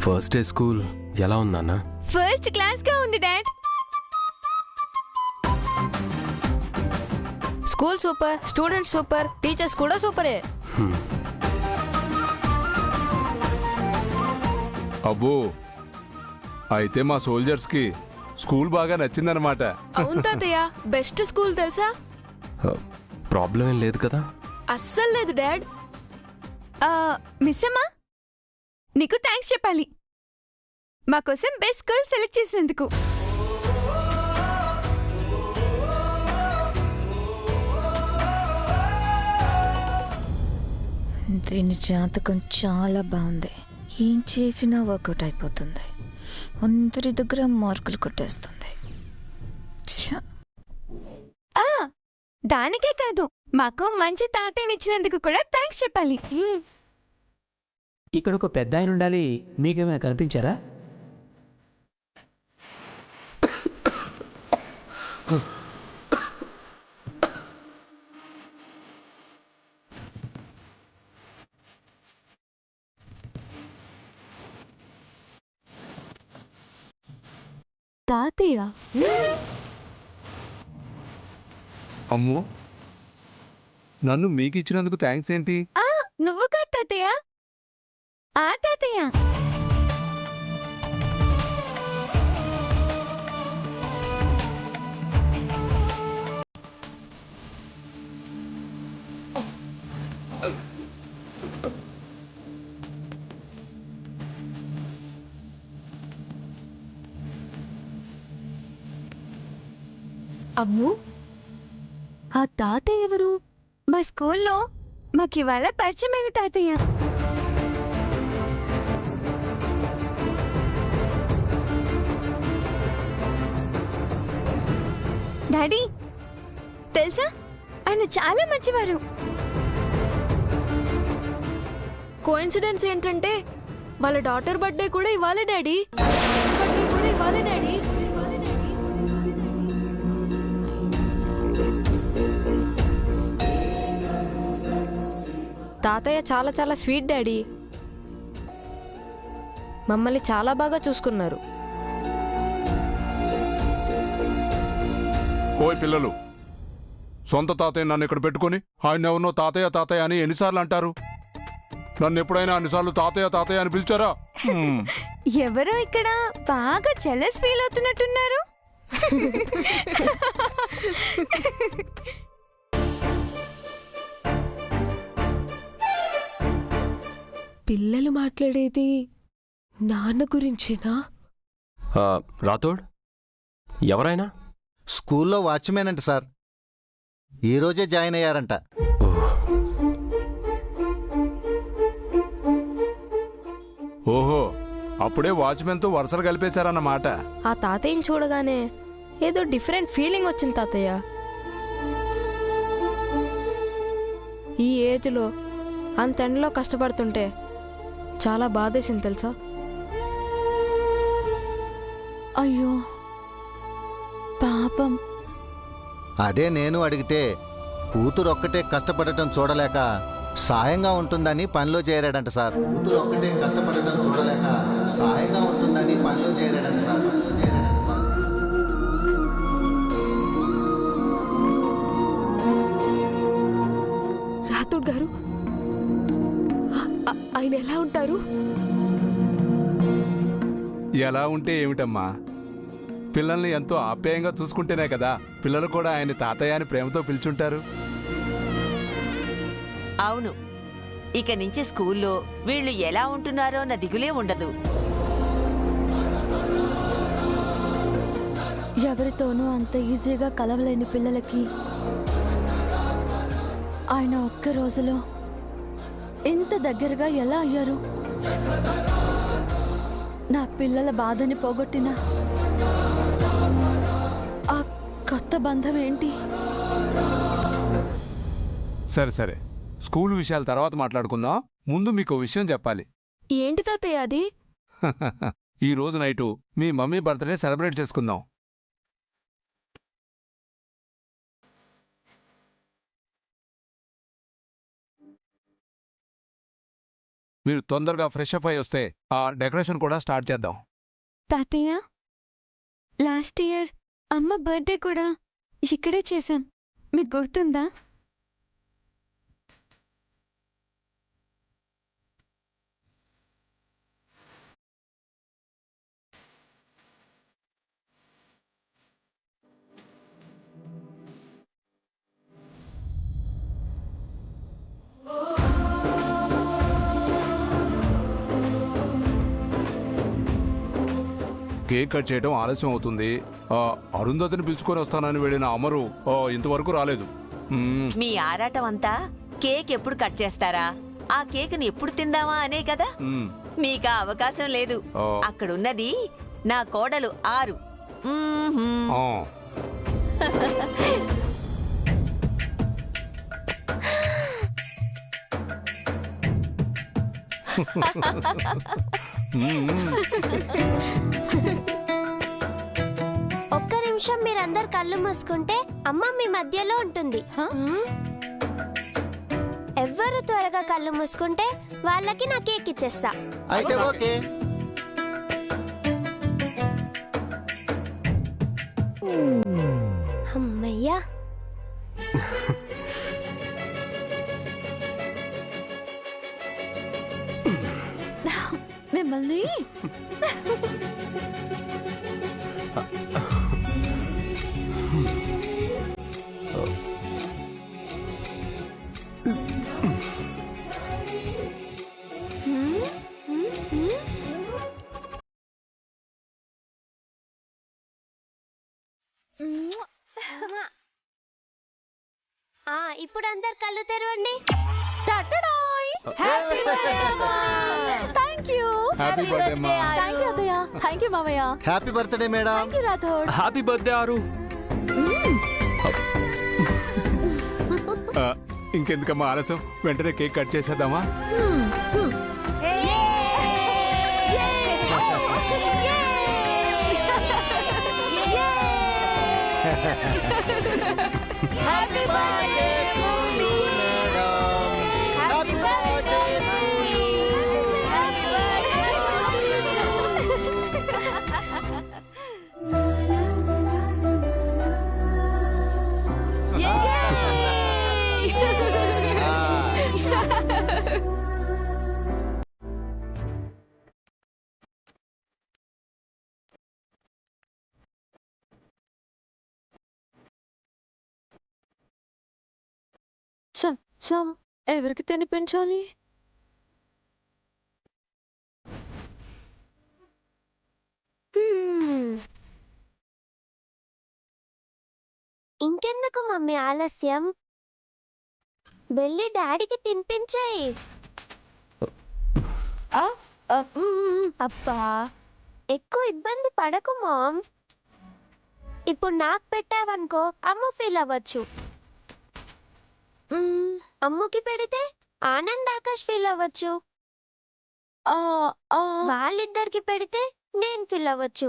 First day school ఎలా ఉందన్నా? First class గా ఉంది dad. School super, students super, teachers కూడా సూపరే. అబ్బో, అయితే మా సోల్జర్స్ కి స్కూల్ బాగా నచ్చిందనమాట. అవును తాతయ్య, బెస్ట్ స్కూల్ తెలుసా? ప్రాబ్లం ఏం లేదు కదా? అస్సలు లేదు డాడ్. మిస్ అమ్మా, నీకు థ్యాంక్స్ చెప్పాలి మా కోసం బెస్ట్ స్కూల్ సెలెక్ట్ చేసినందుకు. దీని జాతకం చాలా బాగుంది. ఏం చేసినా వర్కౌట్ అయిపోతుంది. అందరి దగ్గర మార్కులు కొట్టేస్తుంది. దానికే కాదు, మాకు మంచి తాతయ్యని ఇచ్చినందుకు కూడా థ్యాంక్స్ చెప్పాలి. ఇక్కడ ఒక పెద్ద ఆయన ఉండాలి, మీకేమైనా కనిపించారా? తాతయ్య అమ్మో, నన్ను మీకు ఇచ్చినందుకు థ్యాంక్స్ ఏంటి? నువ్వు కాదు తాతయ్య, ఆ తాతయ్య. అమ్ము, ఆ తాతయ్య ఎవరు? మా స్కూల్లో మాకు ఇవాళ పరిచయమైన తాతయ్య. డాడీ తెలుసా, ఆయన చాలా మంచివారు. కోఇన్సిడెన్స్ ఏంటంటే వాళ్ళ డాటర్ బర్త్డే కూడా ఇవ్వాలి డాడీ. బర్త్డే కూడా ఇవ్వాలి డాడీ. తాతయ్య చాలా చాలా స్వీట్ డాడీ. మమ్మల్ని చాలా బాగా చూసుకున్నారు. ఓయ్ పిల్లలు, సొంత తాతయ్య నన్ను ఇక్కడ పెట్టుకుని ఆయన ఎవరినో తాతయ్య తాతయ్య అని ఎన్నిసార్లు అంటారు? నన్ను ఎప్పుడైనా అన్నిసార్లు తాతయ్య తాతయ్య అని పిలిచారా? ఎవరో ఇక్కడ బాగా జెలస్ ఫీల్ అవుతున్నట్టున్నారు. పిల్లలు మాట్లాడేది నాన్న గురించేనా? రాథోడ్ ఎవరైనా? స్కూల్లో వాచ్మెన్ అంట సార్, ఈరోజే జాయిన్ అయ్యారంట. ఓహో, అప్పుడే వాచ్మెన్తో వరుసలు కలిపేశారన్నమాట. ఆ తాతయ్యని చూడగానే ఏదో డిఫరెంట్ ఫీలింగ్ వచ్చింది తాతయ్య. ఈ ఏజ్లో అంత ఎండలో కష్టపడుతుంటే చాలా బాధేసింది తెలుసా. అయ్యో పాపం. అదే నేను అడిగితే కూతురు ఒక్కటే కష్టపడటం చూడలేక సాయంగా ఉంటుందని పనిలో చేరాడంట సార్. కూతురు ఒక్కటే కష్టపడటం చూడలేక సాయంగా ఉంటుందని పనిలో చేరాడంట సార్. రాథోడ్ గారు ఆయన ఎలా ఉంటారు? ఎలా ఉంటే ఏమిటమ్మా, పిల్లల్ని ఎంతో ఆప్యాయంగా చూసుకుంటేనే కదా పిల్లలు కూడా ఆయన తాతయ్య అని ప్రేమతో పిలుచుంటారు. అవును, ఇక నుంచి స్కూల్లో వీళ్ళు ఎలా ఉంటున్నారో నా దిగులే ఉండదు. ఎవరితోనూ అంత ఈజీగా కలవలేని పిల్లలకి ఆయన ఒక్క రోజులో ఇంత దగ్గరగా ఎలా అయ్యారు? నా పిల్లల బాధని పోగొట్టిన ఆ కొత్త బంధం ఏంటి? సరే సరే, స్కూల్ విషయాల తర్వాత మాట్లాడుకుందాం. ముందు మీకు విషయం చెప్పాలి. ఏంటి తాతయ్య అది? ఈ రోజు నైటు మీ మమ్మీ బర్త్డే సెలబ్రేట్ చేసుకుందాం. మీరు తొందరగా ఫ్రెష్ అప్ అయి వస్తే ఆ డెకరేషన్ కూడా స్టార్ట్ చేద్దాం. తాతయ్య, లాస్ట్ ఇయర్ అమ్మ బర్త్డే కూడా ఇక్కడే చేశాం. మీకు గుర్తుందా? కేక్ కట్ చేయడం ఆలస్యం అవుతుంది. అరుంధతిని పిలుచుకొని వస్తానని వెళ్ళిన అమరు ఇంతవరకు రాలేదు. మీ ఆరాటం అంతా కేక్ ఎప్పుడు కట్ చేస్తారా, ఆ కేక్ని ఎప్పుడు తిందామా అనే కదా. మీకు ఆ అవకాశం లేదు. అక్కడున్నది నా కోడలు ఆరు. ఒక్క నిమిషం మీరందరు కళ్ళు మూసుకుంటే అమ్మ మీ మధ్యలో ఉంటుంది. ఎవ్వరు త్వరగా కళ్ళు మూసుకుంటే వాళ్ళకి నా కేక్ ఇచ్చేస్తా. అయితే ఓకే. అమ్మయ్యా. మిమ్మల్ని ఇప్పుడు అందరు కళ్ళు తెరవండి. Thank you. హ్యాపీ బర్త్డే మా. థ్యాంక్ యూ అత్తయ్య. థ్యాంక్ యూ మావయ్య. Happy birthday madam. Thank you Rathod. Happy birthday Aru. ఇంకెందుకమ్మా ఆలస్యం, వెంటనే కేక్ కట్ చేసేద్దామా? Happy birthday to you madam. Happy birthday to you. Happy birthday ఎవరికి తినిపించాలి? ఇంకెందుకు మమ్మీ ఆలస్యం, వెళ్ళి డాడీకి తినిపించాయి. అబ్బా, ఎక్కువ ఇబ్బంది పడకు మామ్. ఇప్పుడు నాకు పెట్టావనుకో అమ్మ ఫీల్ అవ్వచ్చు. అమ్మకి పెడితే ఆనంద్ ఆకాష్ ఫీల్ అవ్వచ్చు. వాళ్ళిద్దరికి పెడితే నేను ఫీల్ అవ్వచ్చు.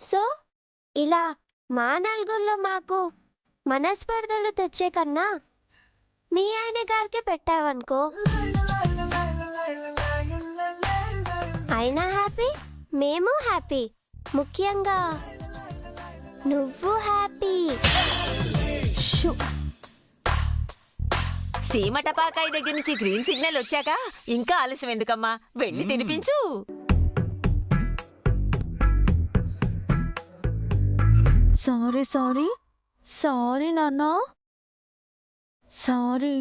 సో ఇలా మా నలుగురిలో మాకు మనస్పర్ధలు తెచ్చే కన్నా మీ ఆయన గారికి పెట్టావనుకో అయినా హ్యాపీ, మేము హ్యాపీ, ముఖ్యంగా నువ్వు హ్యాపీ. సీమ టపాకాయ దగ్గర నుంచి గ్రీన్ సిగ్నల్ వచ్చాక ఇంకా ఆలస్యం ఎందుకమ్మా, వెళ్ళి తినిపించు. సారీ సారీ సారీ నాన్న, సారీ.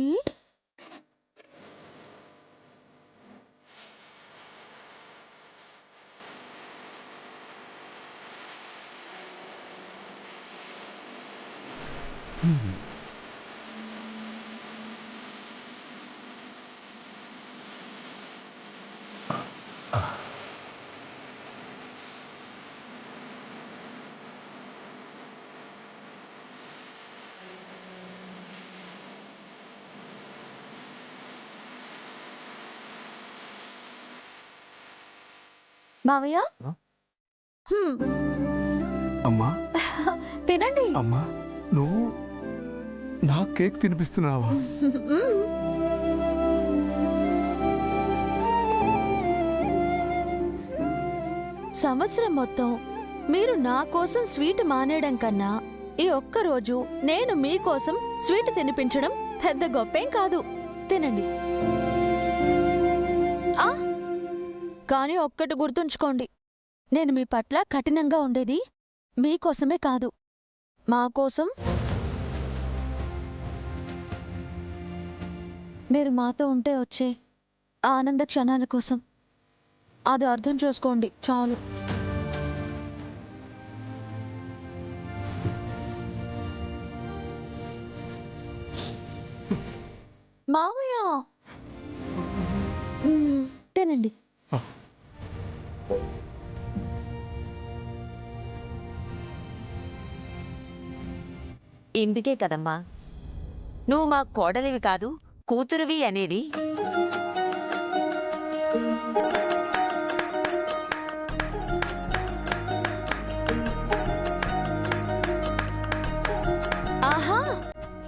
మావయ్య, అమ్మా తినండి. అమ్మా, నువ్వు నా కేక్ తినిపిస్తున్నావా? సంవత్సరం మొత్తం మీరు నా కోసం స్వీట్ మానేయడం కన్నా ఈ ఒక్కరోజు నేను మీకోసం స్వీట్ తినిపించడం పెద్ద గొప్పేం కాదు. తినండి. కానీ ఒక్కటి గుర్తుంచుకోండి, నేను మీ పట్ల కఠినంగా ఉండేది మీకోసమే కాదు, మా కోసం. మీరు మాతో ఉంటే వచ్చే ఆనంద క్షణాల కోసం. అది అర్థం చేసుకోండి చాలు. మావయ్య తినండి. ఇందుకే కదమ్మా నువ్వు మా కోడలివి కాదు కూతురువి అనేది. ఆహా,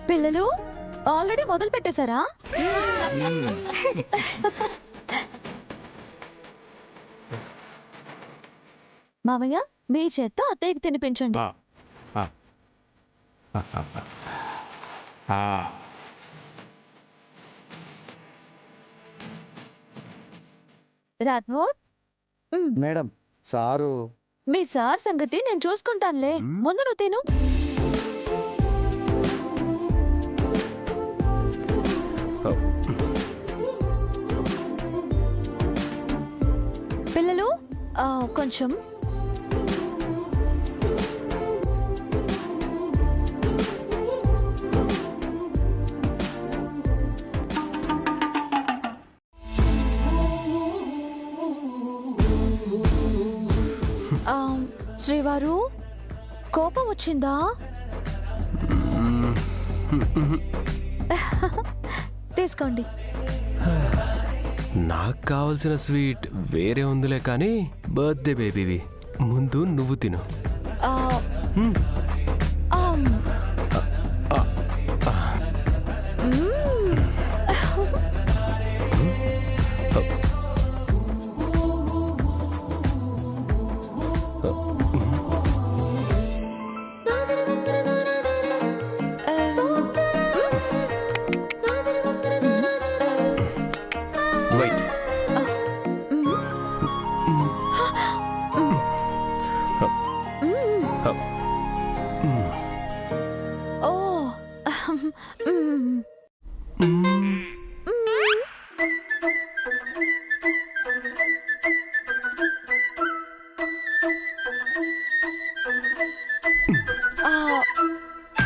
పిల్లలు ఆల్రెడీ మొదలు పెట్టేశారా? మామయ్య మీ చేత్తో అత్తయ్యకి తినిపించండి. రాథోడ్, మేడం సారు మీ సార్ సంగతి నేను చూసుకుంటానులే. ముందు నువ్వు తిను. పిల్లలు కొంచెం శ్రీవారు కోపం వచ్చిందా? తీసుకోండి. నాకు కావలసిన స్వీట్ వేరే ఉందిలే, కానీ బర్త్డే బేబీవి ముందు నువ్వు తిను.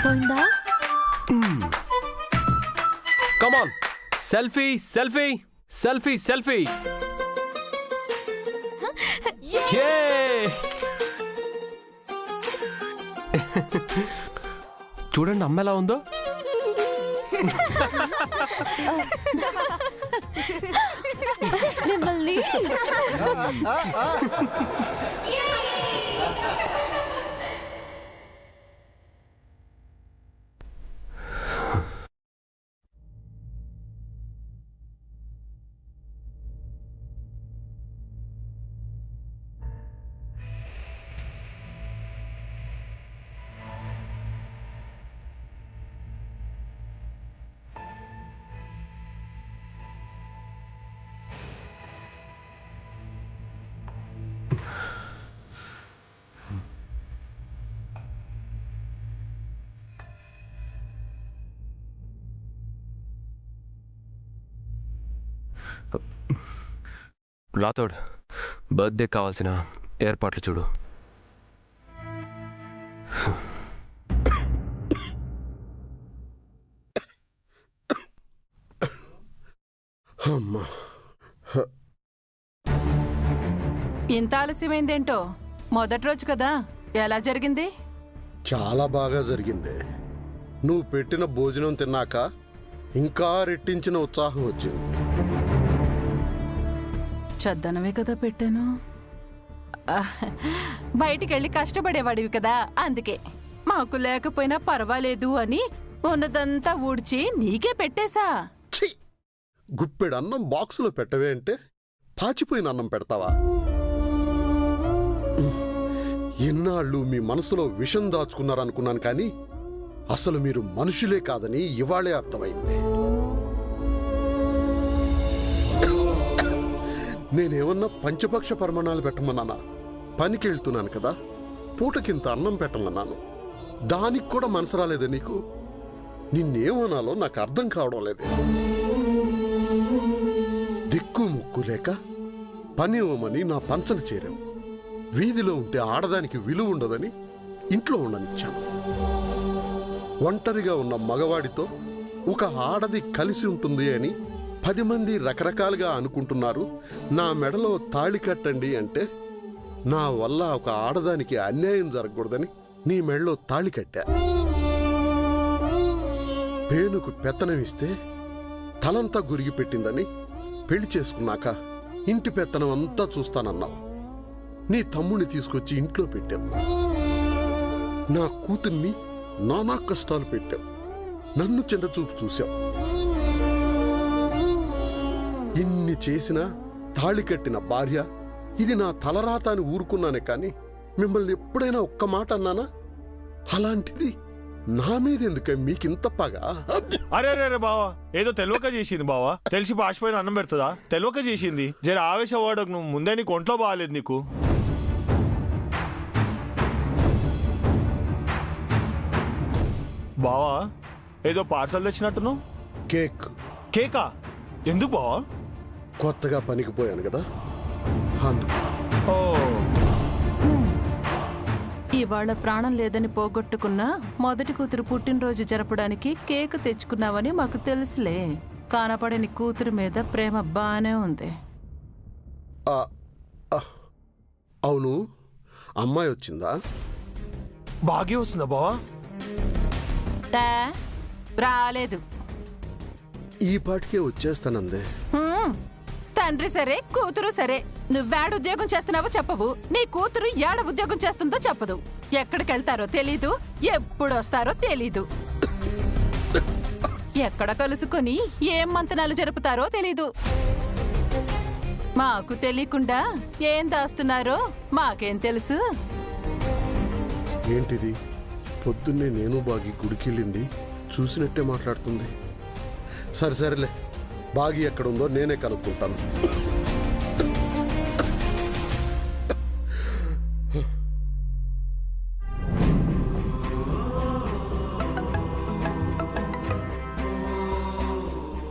పోయిందా? Come on, selfie, selfie, selfie, selfie. Yay! చూడండి అమ్మ ఎలా ఉందో. మిమ్మల్ని రాథోడ్, బర్త్డే కావాల్సిన ఏర్పాట్లు చూడు. ఇంత ఆలస్యమైందేంటో? మొదటి రోజు కదా, ఎలా జరిగింది? చాలా బాగా జరిగింది. నువ్వు పెట్టిన భోజనం తిన్నాక ఇంకా రెట్టించిన ఉత్సాహం వచ్చింది. చద్దనవే కదా పెట్టాను. బయటికెళ్ళి కష్టపడేవాడివి కదా, అందుకే. మాకు లేకపోయినా పర్వాలేదు అని ఉన్నదంతా ఊడ్చి నీకే పెట్టేశా. ఛీ! గుప్పెడు అన్నం బాక్సులో పెట్టవే అంటే పాచిపోయిన అన్నం పెడతావా? ఎన్నాళ్ళు మీ మనసులో విషం దాచుకున్నారనుకున్నాను కానీ అసలు మీరు మనుషులే కాదని ఇవాళే అర్థమైంది. నేనేమన్నా పంచపక్ష పరమాణాలు పెట్టమన్నానా? పనికి వెళ్తున్నాను కదా, పూటకింత అన్నం పెట్టమన్నాను. దానికి కూడా మనసు రాలేదే నీకు? నిన్నేమనాలో నాకు అర్థం కావడం లేదే. దిక్కు ముక్కు లేక పని ఇవ్వమని నా పంచన చేరావు. వీధిలో ఉంటే ఆడదానికి విలువ ఉండదని ఇంట్లో ఉండనిచ్చాను. ఒంటరిగా ఉన్న మగవాడితో ఒక ఆడది కలిసి ఉంటుంది అని 10 మంది రకరకాలుగా అనుకుంటున్నారు. నా మెడలో తాళి కట్టండి అంటే నా వల్ల ఒక ఆడదానికి అన్యాయం జరగకూడదని నీ మెడలో తాళి కట్టా. పేనుకు పెత్తనమిస్తే తలంతా గురిగి పెట్టిందని పెళ్లి చేసుకున్నాక ఇంటి పెత్తనం అంతా చూస్తానన్నావు. నీ తమ్ముడిని తీసుకొచ్చి ఇంట్లో పెట్టావు. నా కూతుర్ని నానా కష్టాలు పెట్టావు. నన్ను చిన్న చూపు చూశావు. ఇన్ని చేసినా తాళి కట్టిన భార్య ఇది నా తలరాత అని ఊరుకున్నానే కానీ మిమ్మల్ని ఎప్పుడైనా ఒక్క మాట అన్నానా? అలాంటిది నా మీద ఎందుకే మీకింత పగా? అరే అరే బావా, ఏదో తెలియక చేసింది బావా. తెలిసి పాసిపోయిన అన్నం పెడుతుందా? తెలియక చేసింది. జర ఆవేశవాడకు. నువ్వు ముందే నీకు ఒంట్లో బాగాలేదు నీకు. బావా ఏదో పార్సల్ తెచ్చినట్టును. కేక్. కేకా? ఎందుకు బావా? కొత్తగా పనికి పోయాను కదా అందుకు. ఓ, ఇవాళ ప్రాణం లేదని పోగొట్టుకున్న మొదటి కూతురు పుట్టినరోజు జరపడానికి కేక్ తెచ్చుకున్నావని మాకు తెలుసులే. కానపడని కూతురు మీద ప్రేమ బానే ఉంది. అవును, అమ్మాయి వచ్చిందా? భాగ్యం వస్తుందా బావా? రాలేదు. ఈ పాటికే వచ్చేస్తానందే. తండ్రి సరే, కూతురు సరే. నువ్వేడ ఉద్యోగం చేస్తున్నావో చెప్పవు. నీ కూతురు ఏడ ఉద్యోగం చేస్తుందో చెప్పదు. ఎక్కడికి వెళ్తారో తెలీదు, ఎప్పుడు వస్తారో తెలీదు. ఎక్కడ కలుసుకొని ఏం మంతనాలు జరుపుతారో తెలీదు. మాకు తెలియకుండా ఏం దాస్తున్నారో మాకేం తెలుసు. ఏంటిది? పొద్దున్నే నేను బాగి గుడికెళ్ళింది చూసినట్టే మాట్లాడుతుంది. సరేలే, బాగి ఎక్కడుందో నేనే కనుక్కుంటాను.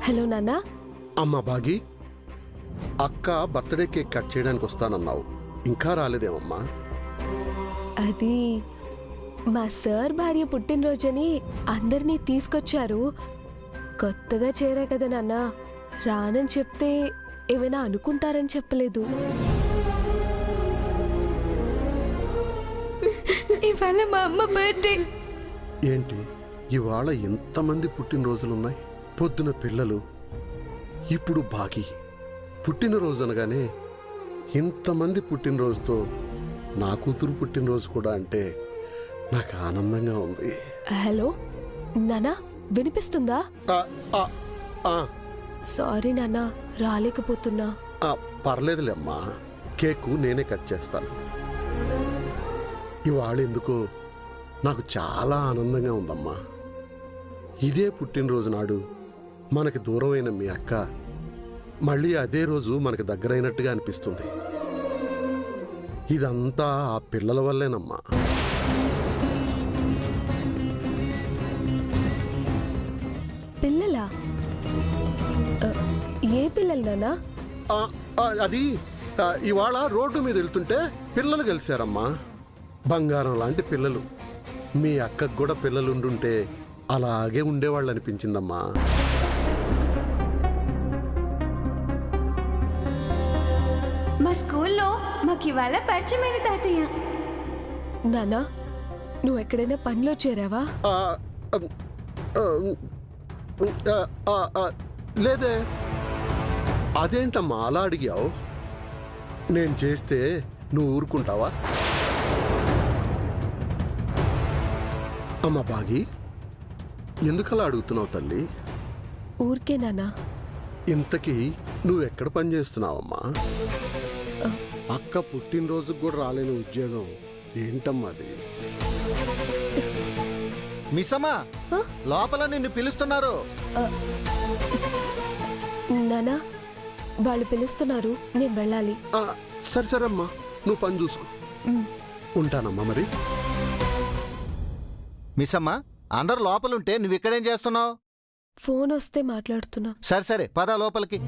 హలో నాన్న. అమ్మా బాగి, అక్క బర్త్డే కేక్ కట్ చేయడానికి వస్తానన్నావు, ఇంకా రాలేదేమమ్మా? అది మా సార్ భార్య పుట్టినరోజని అందరినీ తీసుకొచ్చారు. కొత్తగా చేరా కదా నాన్న, రానని చెప్తే ఏమైనా అనుకుంటారని చెప్పలేదు. ఇవాళ మా అమ్మ బర్త్డే. ఏంటి ఇవాళ ఎంతమంది పుట్టినరోజులున్నాయి? పొద్దున పిల్లలు, ఇప్పుడు బాగి. పుట్టినరోజు అనగానే ఇంతమంది పుట్టినరోజుతో నా కూతురు పుట్టినరోజు కూడా అంటే నాకు ఆనందంగా ఉంది. హలో నానా, వినిపిస్తుందా? సారీ నాన్న, రాలేకపోతున్నా. పర్లేదులేమ్మా, కేకు నేనే కట్ చేస్తాను. ఇవాళ ఎందుకో నాకు చాలా ఆనందంగా ఉందమ్మా. ఇదే పుట్టినరోజు నాడు మనకి దూరమైన మీ అక్క మళ్ళీ అదే రోజు మనకి దగ్గరైనట్టుగా అనిపిస్తుంది. ఇదంతా ఆ పిల్లల వల్లేనమ్మా. పిల్లలా? ఏ పిల్లలు నాన్నా? అది ఇవాళ రోడ్డు మీద వెళ్తుంటే పిల్లలు కలిశారమ్మా. బంగారం లాంటి పిల్లలు. మీ అక్కకు కూడా పిల్లలుండుంటే అలాగే ఉండేవాళ్ళు అనిపించిందమ్మా. మా స్కూల్లో మాకు ఇవాళ పరిచయమైన తాతయ్య. నానా, నువ్వు ఎక్కడైనా పనిలో చేరావా? లేదే. అదేంటమ్మా అలా అడిగావు? నేను చేస్తే నువ్వు ఊరుకుంటావా? అమ్మా బాగి, ఎందుకలా అడుగుతున్నావు తల్లి? ఊరికే నానా. ఇంతకీ నువ్వెక్కడ పని చేస్తున్నావమ్మా? అక్క పుట్టినరోజుకు కూడా రాలేని ఉద్యోగం ఏంటమ్మా అది? మిస్సమ్మా లోపల నిన్ను పిలుస్తున్నారు. నానా వాళ్ళు పిలుస్తున్నారు, నేను వెళ్ళాలి. సరే సరే అమ్మా, నువ్వు పని చూసుకో. ఉంటానమ్మా మరి. మిస్సమ్మా అందరు లోపలుంటే నువ్వు ఇక్కడేం చేస్తున్నావు? ఫోన్ వస్తే మాట్లాడుతున్నా. సరే సరే పద లోపలికి.